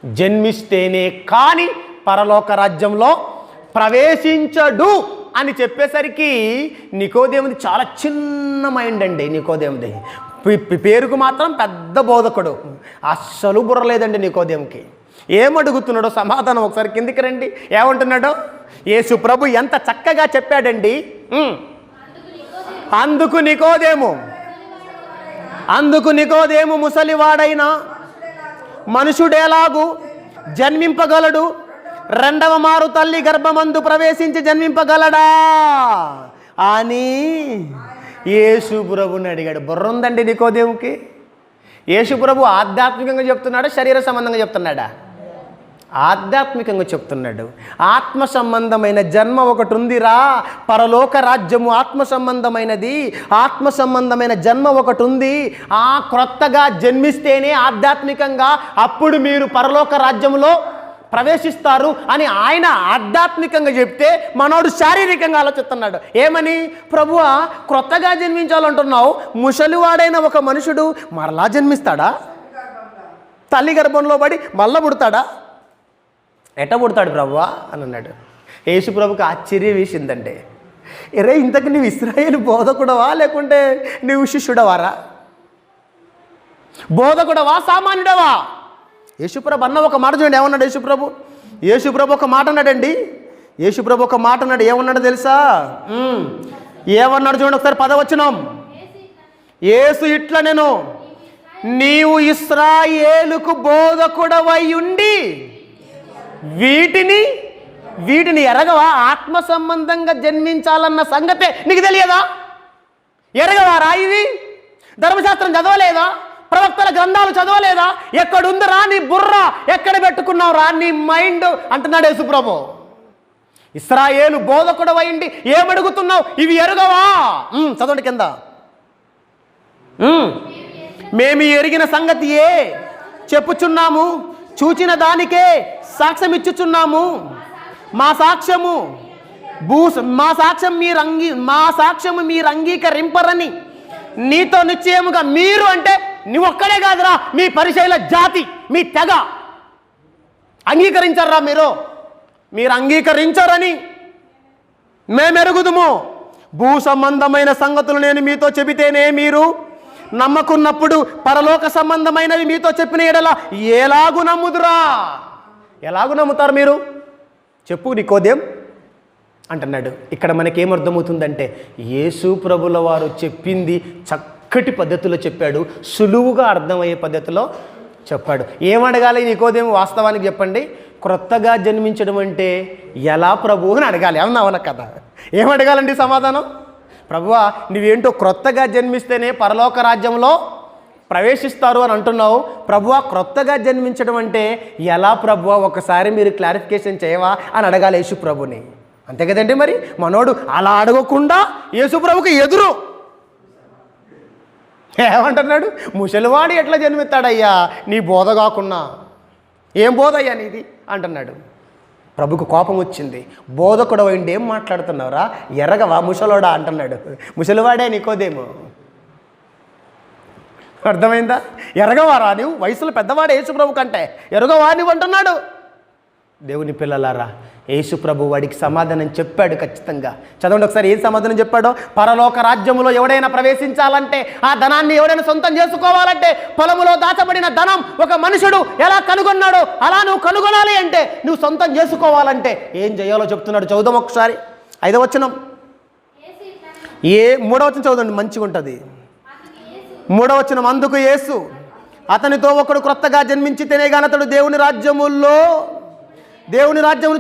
జన్మిస్తేనే కానీ పరలోక రాజ్యంలో ప్రవేశించడు అని చెప్పేసరికి నికోదేముది చాలా చిన్న మైండ్ అండి. నికోదేముది పేరుకు మాత్రం పెద్ద బోధకుడు, అస్సలు బుర్రలేదండి నికోదేముకి. ఏమడుగుతున్నాడో సమాధానం ఒకసారి కిందికి రండి. ఏమంటున్నాడో యేసు ప్రభు ఎంత చక్కగా చెప్పాడండి. అందుకు నికోదేము, అందుకు నికోదేము ముసలివాడైన మనుషుడేలాగు జన్మింపగలడు, రెండవ మారు తల్లి గర్భమందు ప్రవేశించి జన్మింపగలడా అని యేసు ప్రభుని అడిగాడు. బుర్ర ఉందండి నికోదేముకి? యేసు ప్రభు ఆధ్యాత్మికంగా చెప్తున్నాడా, శరీర సంబంధంగా చెప్తున్నాడా? ఆధ్యాత్మికంగా చెప్తున్నాడు. ఆత్మ సంబంధమైన జన్మ ఒకటి ఉందిరా, పరలోక రాజ్యము ఆత్మ సంబంధమైనది. ఆత్మ సంబంధమైన జన్మ ఒకటి ఉంది. ఆ క్రొత్తగా జన్మిస్తేనే ఆధ్యాత్మికంగా అప్పుడు మీరు పరలోక రాజ్యములో ప్రవేశిస్తారు అని ఆయన ఆధ్యాత్మికంగా చెప్తే మనోడు శారీరకంగా ఆలోచిస్తున్నాడు. ఏమని? ప్రభువా, క్రొత్తగా జన్మించాలంటున్నావు, ముసలివాడైన ఒక మనుషుడు మరలా జన్మిస్తాడా? తల్లి గర్భంలో పడి మళ్ళా పుడతాడా? ఎట్ట పుడతాడు ప్రభువా అని అన్నాడు. యేసు ప్రభుకి ఆశ్చర్యం వేసిందంటే, ఎరే ఇంతకు నీవు ఇశ్రాయేలు బోధకుడవా లేకుంటే నీవు శిష్యుడవారా? బోధకుడవా సామాన్యుడవా? యేసుప్రభు అన్న ఒక మాట చూడండి. ఏమన్నాడు యేసుప్రభు? యేసుప్రభు ఒక మాట అన్నాడండి. యేసుప్రభు ఒక మాట అన్నాడు. ఏమన్నాడు తెలుసా? ఏమన్నాడు చూడండి ఒకసారి, 10వ వచనం. యేసు ఇట్లా, నేను నీవు ఇశ్రాయేలుకు బోధకుడవై ఉండి వీటిని ఎరగవా? ఆత్మ సంబంధంగా జన్మించాలన్న సంగతే నీకు తెలియదా? ఎరగవా? రాయివి ధర్మశాస్త్రం చదవలేదా? ప్రవక్తల గ్రంథాలు చదవలేదా? ఎక్కడుందిరా నీ బుర్ర? ఎక్కడ పెట్టుకున్నావు రా నీ మైండ్ అంటున్నాడు యేసుప్రభు. ఇశ్రాయేలు బోధకుడు అయింది ఏమడుగుతున్నావు? ఇవి ఎరుగవా? చదవండి కింద. మేము ఎరిగిన సంగతియే చెప్పుచున్నాము, చూచిన దానికే సాక్ష్యం ఇచ్చుచున్నాము. మా సాక్ష్యము మీరు అంగీకరింపరని నీతో నిశ్చయముగా, మీరు అంటే నువ్వు ఒక్కడే కాదురా, మీ పరిచయుల జాతి, మీ తెగ అంగీకరించర్రా. మీరు అంగీకరించరని మేమెరుగుదుము. భూ సంబంధమైన సంగతులు నేను మీతో చెబితేనే మీరు నమ్మకున్నప్పుడు పరలోక సంబంధమైనవి మీతో చెప్పిన ఎడల ఎలాగు నమ్ముదురా? ఎలాగు నమ్ముతారు మీరు? చెప్పు నికోదేం అంటున్నాడు. ఇక్కడ మనకేమర్థమవుతుందంటే, యేసు ప్రభుల వారు చెప్పింది చక్కటి పద్ధతిలో చెప్పాడు, సులువుగా అర్థమయ్యే పద్ధతిలో చెప్పాడు. ఏమడగాలి నికోదేం? వాస్తవానికి చెప్పండి, క్రొత్తగా జన్మించడం అంటే ఎలా ప్రభు అని అడగాలి. అవునా కదా? ఏమడగాలండి సమాధానం? ప్రభువా, నువ్వేంటో క్రొత్తగా జన్మిస్తేనే పరలోక రాజ్యంలో ప్రవేశిస్తారు అని అంటున్నావు. ప్రభువా, క్రొత్తగా జన్మించడం అంటే ఎలా ప్రభువా? ఒకసారి మీరు క్లారిఫికేషన్ చేయవా అని అడగాలి యేసు ప్రభుని. అంతే కదండి. మరి మనోడు అలా అడగకుండా యేసు ప్రభుకి ఎదురు ఏమంటున్నాడు? ముసలివాడు ఎట్లా జన్మిస్తాడయ్యా నీ బోధ కాకున్నా? ఏం బోధ అయ్యా నీది అంటున్నాడు. ప్రభుకు కోపం వచ్చింది. బోధకుడు అయిండి ఏం మాట్లాడుతున్నావురా? ఎరగవా ముసలోడా అంటున్నాడు. ముసలివాడే నికోదేము. అర్థమైందా? ఎరగవారా నువ్వు? వయసులో పెద్దవాడే యేసు ప్రభు కంటే, ఎరగవా నువ్వు అంటున్నాడు. దేవుని పిల్లలారా, యేసు ప్రభు వాడికి సమాధానం చెప్పాడు ఖచ్చితంగా. చదవండి ఒకసారి ఏం సమాధానం చెప్పాడో. పరలోక రాజ్యములో ఎవడైనా ప్రవేశించాలంటే, ఆ ధనాన్ని ఎవడైనా సొంతం చేసుకోవాలంటే, పొలములో దాచబడిన ధనం ఒక మనుషుడు ఎలా కనుగొన్నాడో అలా నువ్వు కనుగొనాలి అంటే, నువ్వు సొంతం చేసుకోవాలంటే ఏం చేయాలో చెప్తున్నాడు. చదువుదాం ఒకసారి 5వ వచనం. 3వ వచనం చదవండి, మంచిగా ఉంటుంది. 3వ వచనం. అందుకు యేసు, అతనితో ఒకడు క్రొత్తగా జన్మించితేనే గాని అతడు దేవుని రాజ్యమును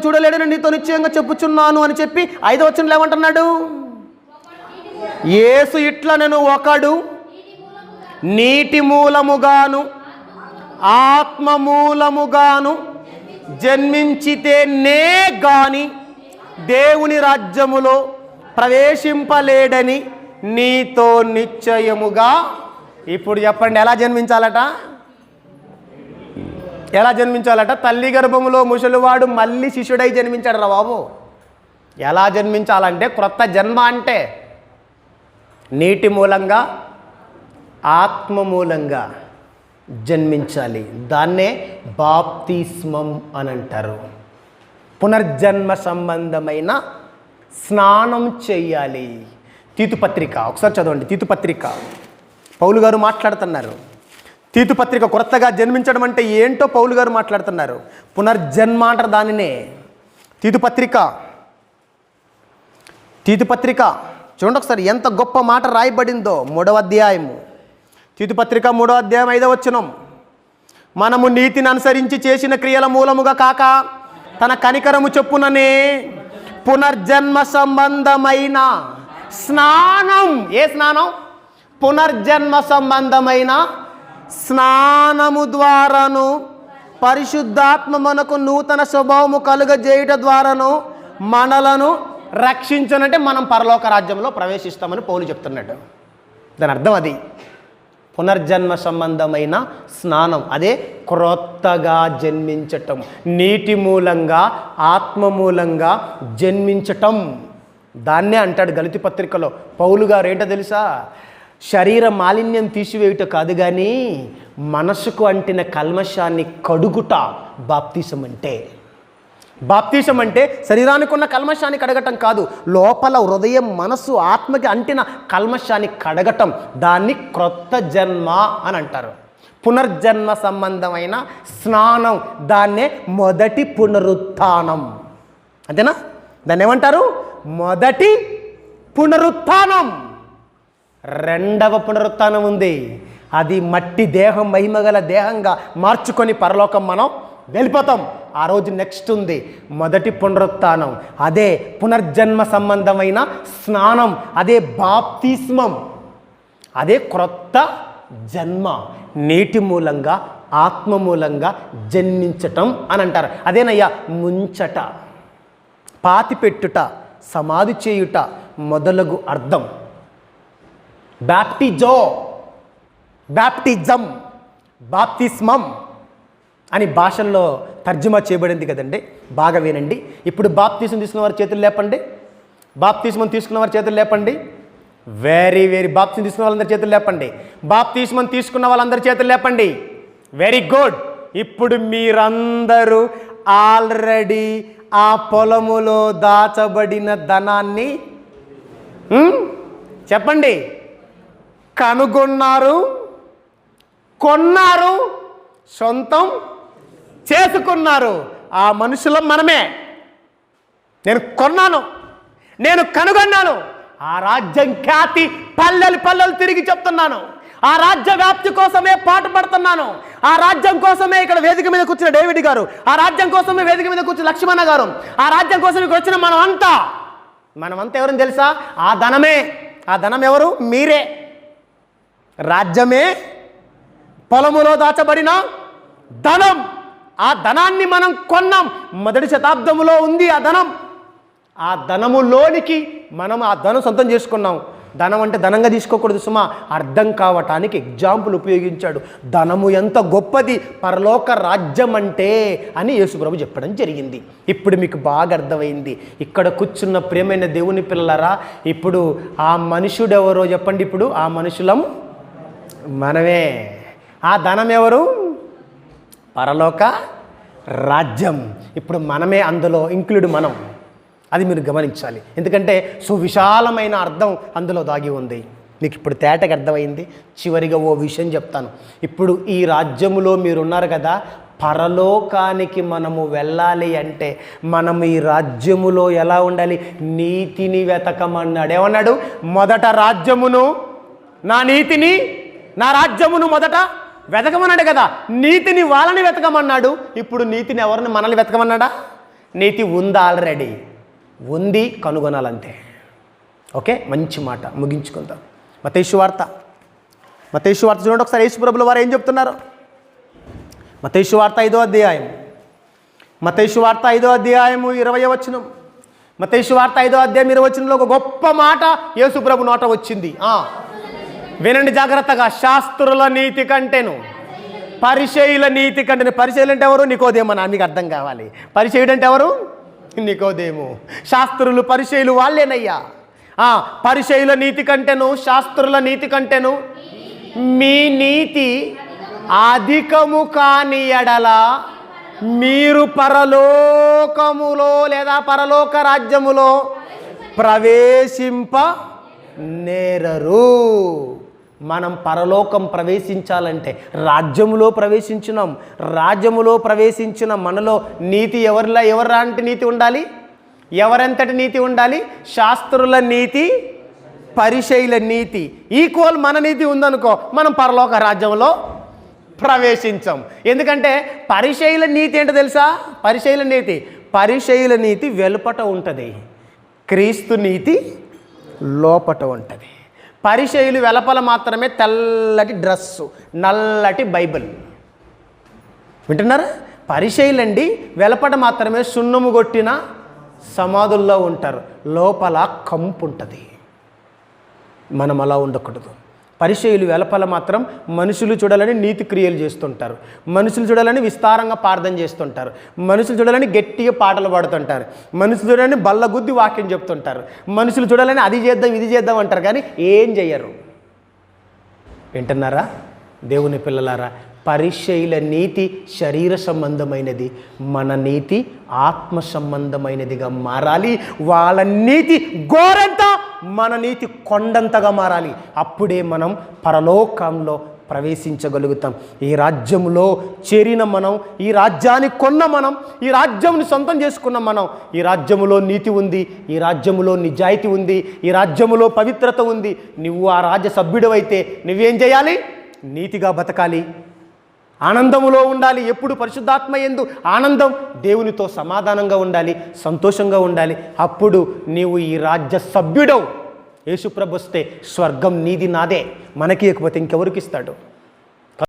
చూడలేడని నీతో నిశ్చయంగా చెప్పుచున్నాను అని చెప్పి 5వ వచనంలో ఏమంటున్నాడు? యేసు ఇట్లా, నేను ఒకడు నీటి మూలముగాను ఆత్మ మూలముగాను జన్మించితేనే గాని దేవుని రాజ్యములో ప్రవేశింపలేడని నీతో నిశ్చయముగా. ఇప్పుడు చెప్పండి, ఎలా జన్మించాలట? ఎలా జన్మించాలట? తల్లి గర్భములో ముసలివాడు మళ్ళీ శిష్యుడై జన్మించాడు రా బాబు. ఎలా జన్మించాలంటే, క్రొత్త జన్మ అంటే నీటి మూలంగా ఆత్మ మూలంగా జన్మించాలి. దాన్నే బాప్తిస్మం అని అంటారు. పునర్జన్మ సంబంధమైన స్నానం చేయాలి. తీతుపత్రిక ఒకసారి చదవండి. తీతుపత్రిక పౌలు గారు మాట్లాడుతున్నారు. తీతుపత్రిక క్రొత్తగా జన్మించడం అంటే ఏంటో పౌలు గారు మాట్లాడుతున్నారు. పునర్జన్మ అంటారు దానినే. తీతుపత్రిక చూడండి ఒకసారి ఎంత గొప్ప మాట రాయబడిందో. 3వ అధ్యాయము తీతు పత్రిక 3వ అధ్యాయం 5వ వచనం, మనము నీతిని అనుసరించి చేసిన క్రియల మూలముగా కాక తన కనికరము చొప్పుననే పునర్జన్మ సంబంధమైన స్నానం. ఏ స్నానం? పునర్జన్మ సంబంధమైన స్నానము ద్వారాను పరిశుద్ధాత్మ మనకు నూతన స్వభావము కలుగజేయుట ద్వారాను మనలను రక్షించనంటే మనం పరలోక రాజ్యంలో ప్రవేశిస్తామని పౌలు చెప్తున్నాడు. దాని అర్థం అది. పునర్జన్మ సంబంధమైన స్నానం, అదే క్రొత్తగా జన్మించటం, నీటి మూలంగా ఆత్మ మూలంగా జన్మించటం. దాన్నే అంటాడు గలతీ పత్రికలో పౌలు గారు. ఏంటో తెలుసా? శరీర మాలిన్యం తీసివేయుట కాదు కానీ మనసుకు అంటిన కల్మషాన్ని కడుగుట బాప్తిసం అంటే. బాప్తిసం అంటే శరీరానికి ఉన్న కల్మషాన్ని కడగటం కాదు, లోపల హృదయం, మనసు, ఆత్మకి అంటిన కల్మషాన్ని కడగటం. దాన్ని క్రొత్త జన్మ అని అంటారు. పునర్జన్మ సంబంధమైన స్నానం, దాన్నే మొదటి పునరుత్థానం. అంతేనా? దాన్ని ఏమంటారు? మొదటి పునరుత్థానం. రెండవ పునరుత్థానం ఉంది. అది మట్టి దేహం మహిమగల దేహంగా మార్చుకొని పరలోకం మనం వెళ్ళిపోతాం. ఆ రోజు నెక్స్ట్ ఉంది మొదటి పునరుత్థానం. అదే పునర్జన్మ సంబంధమైన స్నానం, అదే బాప్తిస్మం, అదే క్రొత్త జన్మ. నీటి మూలంగా ఆత్మ మూలంగా జన్మించటం అని అంటారు. అదేనయ్యా ముంచట, పాతిపెట్టుట, సమాధి చేయుట మొదలగు అర్థం. బ్యాప్టిజో, బ్యాప్టిజం, బాప్తిస్మం అని భాషల్లో తర్జుమా చేయబడింది కదండి. బాగా వినండి. ఇప్పుడు బాప్తిస్మం తీసుకున్న వారి చేతులు లేపండి. బాప్తిస్మం తీసుకున్న వారి చేతులు లేపండి. Very very. బాప్తిస్మం తీసుకున్న వాళ్ళందరి చేతులు లేపండి. బాప్తిస్మం తీసుకున్న వాళ్ళందరి చేతులు లేపండి. Very good. ఇప్పుడు మీరందరూ ఆల్రెడీ ఆ పొలములో దాచబడిన ధనాన్ని చెప్పండి కనుగొన్నారు, కొన్నారు, సొంతం చేసుకున్నారు. ఆ మనుషులం మనమే. నేను కొన్నాను, నేను కనుగొన్నాను. ఆ రాజ్యం ఖ్యాతి పల్లెలు పల్లెలు తిరిగి చెప్తున్నాను. ఆ రాజ్య వ్యాప్తి కోసమే పాటు పడుతున్నాను. ఆ రాజ్యం కోసమే ఇక్కడ వేదిక మీద కూర్చున్న డేవిడ్ గారు, ఆ రాజ్యం కోసమే వేదిక మీద కూర్చున్న లక్ష్మణ గారు, ఆ రాజ్యం కోసం ఇక్కడ వచ్చిన మనమంతా ఎవరని తెలుసా? ఆ ధనమే. ఆ ధనం ఎవరు? మీరే. రాజ్యమే పొలములో దాచబడిన ధనం. ఆ ధనాన్ని మనం కొన్నాం. మొదటి శతాబ్దములో ఉంది ఆ ధనం. ఆ ధనములోనికి మనం ఆ ధనం సొంతం చేసుకున్నాం. ధనం అంటే ధనంగా తీసుకోకూడదు సుమా, అర్థం కావటానికి ఎగ్జాంపుల్ ఉపయోగించాడు. ధనము ఎంత గొప్పది, పరలోక రాజ్యం అంటే అని యేసుప్రభు చెప్పడం జరిగింది. ఇప్పుడు మీకు బాగా అర్థమైంది. ఇక్కడ కూర్చున్న ప్రియమైన దేవుని పిల్లలారా, ఇప్పుడు ఆ మనుషుడు ఎవరో చెప్పండి. ఇప్పుడు ఆ మనుషులం మనమే. ఆ ధనం ఎవరు? పరలోక రాజ్యం. ఇప్పుడు మనమే అందులో ఇంక్లూడ్. మనం అది మీరు గమనించాలి. ఎందుకంటే సువిశాలమైన అర్థం అందులో దాగి ఉంది. మీకు ఇప్పుడు తేటగా అర్థమైంది. చివరిగా ఓ విషయం చెప్తాను. ఇప్పుడు ఈ రాజ్యములో మీరున్నారు కదా, పరలోకానికి మనము వెళ్ళాలి అంటే మనం ఈ రాజ్యములో ఎలా ఉండాలి? నీతిని వెతకమన్నాడు. ఏమన్నాడు? మొదట రాజ్యమును, నా నీతిని, నా రాజ్యమును మొదట వెతకమన్నాడు కదా. నీతిని వాళ్ళని వెతకమన్నాడు. ఇప్పుడు నీతిని ఎవరిని? మనల్ని వెతకమన్నాడా? నీతి ఉందా? ఆల్రెడీ ఉంది, కనుగొనాలంతే. ఓకే, మంచి మాట. ముగించుకుందాం. మత్తయి సువార్త చూడండి ఒకసారి. యేసుప్రభుల వారు ఏం చెప్తున్నారు? మత్తయి సువార్త 5వ అధ్యాయం, మత్తయి సువార్త 5వ అధ్యాయము 20వ వచనం. మత్తయి సువార్త 5వ అధ్యాయం 20వ వచనంలో ఒక గొప్ప మాట యేసుప్రభు నోట వచ్చింది. వినండి జాగ్రత్తగా. శాస్త్రుల నీతి కంటేను పరిసయ్యుల నీతి కంటేను. పరిసయ్యులు అంటే ఎవరు? నికోదేమో. మీకు అర్థం కావాలి. పరిసయ్యుడు అంటే ఎవరు? నికోదేము. శాస్త్రులు పరిసయ్యులు వాళ్ళేనయ్యా. పరిసయ్యుల నీతి కంటేను, శాస్త్రుల నీతి కంటేను మీ నీతి అధికము కాని ఎడల మీరు పరలోకములో లేదా పరలోక రాజ్యములో ప్రవేశింప నేరరు. మనం పరలోకం ప్రవేశించాలంటే రాజ్యములో ప్రవేశించినాం. రాజ్యములో ప్రవేశించిన మనలో నీతి ఎవరంటి నీతి ఉండాలి? ఎవరెంతటి నీతి ఉండాలి? శాస్త్రుల నీతి పరిసయ్యుల నీతి ఈక్వల్ మన నీతి ఉందనుకో, మనం పరలోక రాజ్యంలో ప్రవేశించాం. ఎందుకంటే పరిసయ్యుల నీతి ఏంటో తెలుసా? పరిసయ్యుల నీతి వెలుపట ఉంటుంది, క్రీస్తు నీతి లోపట ఉంటుంది. పరిసయ్యులు వెలపల మాత్రమే తెల్లటి డ్రస్సు, నల్లటి బైబిల్. వింటున్నారా? పరిసయ్యులండి వెలపట మాత్రమే సున్నము కొట్టిన సమాధుల్లో ఉంటారు, లోపల కంపు ఉంటుంది. మనం అలా ఉండకూడదు. పరిసయ్యులు వెలపల మాత్రం మనుషులు చూడాలని నీతి క్రియలు చేస్తుంటారు, మనుషులు చూడాలని విస్తారంగా ప్రార్థన చేస్తుంటారు, మనుషులు చూడాలని గట్టిగా పాటలు పాడుతుంటారు, మనుషులు చూడాలని బల్లగుద్ది వాక్యం చెప్తుంటారు, మనుషులు చూడాలని అది చేద్దాం ఇది చేద్దాం అంటారు, కానీ ఏం చెయ్యరు. వింటున్నారా దేవుని పిల్లలారా? పరిసయ్యుల నీతి శరీర సంబంధమైనది, మన నీతి ఆత్మ సంబంధమైనదిగా మారాలి. వాళ్ళ నీతి గోరంత, మన నీతి కొండంతగా మారాలి. అప్పుడే మనం పరలోకంలో ప్రవేశించగలుగుతాం. ఈ రాజ్యంలో చేరిన మనం, ఈ రాజ్యాన్ని కొన్న మనం, ఈ రాజ్యంని సొంతం చేసుకున్న మనం, ఈ రాజ్యములో నీతి ఉంది, ఈ రాజ్యములో నిజాయితీ ఉంది, ఈ రాజ్యములో పవిత్రత ఉంది. నువ్వు ఆ రాజ్య సభ్యుడివైతే నువ్వేం చేయాలి? నీతిగా బతకాలి, ఆనందములో ఉండాలి. ఎప్పుడు పరిశుద్ధాత్మ యందు ఆనందం, దేవునితో సమాధానంగా ఉండాలి, సంతోషంగా ఉండాలి. అప్పుడు నీవు ఈ రాజ్య సభ్యుడవు. యేసుప్రభు వస్తే స్వర్గం నీది నాదే, మనకి ఇకపోతే ఇంకెవరికి ఇస్తాడు?